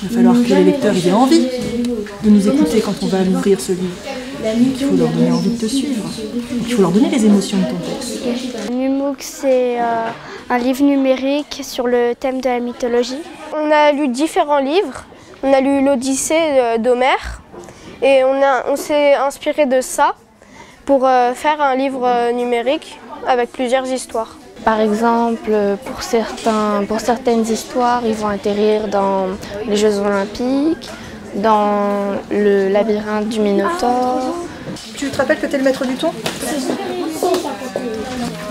Il va falloir que les lecteurs aient envie de nous écouter quand on va l'ouvrir ce livre. Il faut leur donner envie de te suivre. Il faut leur donner les émotions de ton texte. NUMOOC, c'est un livre numérique sur le thème de la mythologie. On a lu différents livres. On a lu l'Odyssée d'Homère et on s'est inspiré de ça pour faire un livre numérique avec plusieurs histoires. Par exemple, pour certaines histoires, ils vont atterrir dans les Jeux Olympiques, dans le labyrinthe du Minotaure. Tu te rappelles que tu es le maître du ton?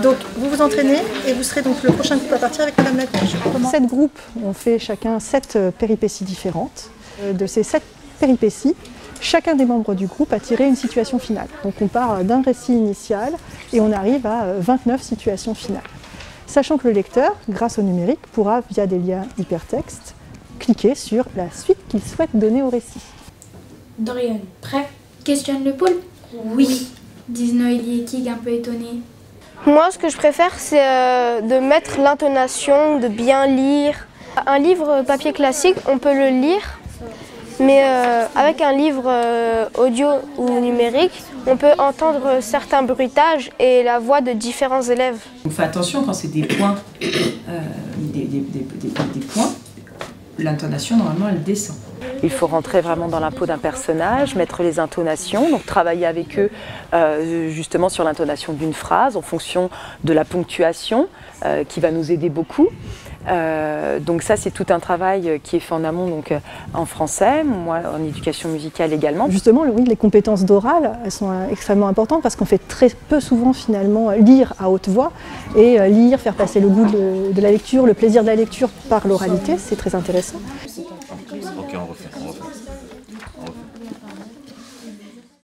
Donc vous vous entraînez et vous serez donc le prochain groupe à partir avec Madame Lacroche. 7 groupes ont fait chacun 7 péripéties différentes. De ces 7 péripéties, chacun des membres du groupe a tiré une situation finale. Donc on part d'un récit initial et on arrive à 29 situations finales. Sachant que le lecteur, grâce au numérique, pourra, via des liens hypertextes, cliquer sur la suite qu'il souhaite donner au récit. Dorian, prêt? Questionne le pôle? Oui, disent Noélie et Tig un peu étonnés. Moi, ce que je préfère, c'est de mettre l'intonation, de bien lire. Un livre papier classique, on peut le lire, mais avec un livre audio ou numérique, on peut entendre certains bruitages et la voix de différents élèves. On fait attention quand c'est des points, l'intonation normalement elle descend. Il faut rentrer vraiment dans la peau d'un personnage, mettre les intonations, donc travailler avec eux justement sur l'intonation d'une phrase en fonction de la ponctuation qui va nous aider beaucoup. Donc ça c'est tout un travail qui est fait en amont donc, en français, moi en éducation musicale également. Justement, oui, les compétences d'oral, elles sont extrêmement importantes parce qu'on fait très peu souvent finalement lire à haute voix et lire, faire passer le goût de la lecture, le plaisir de la lecture par l'oralité, c'est très intéressant. Ok, on refait.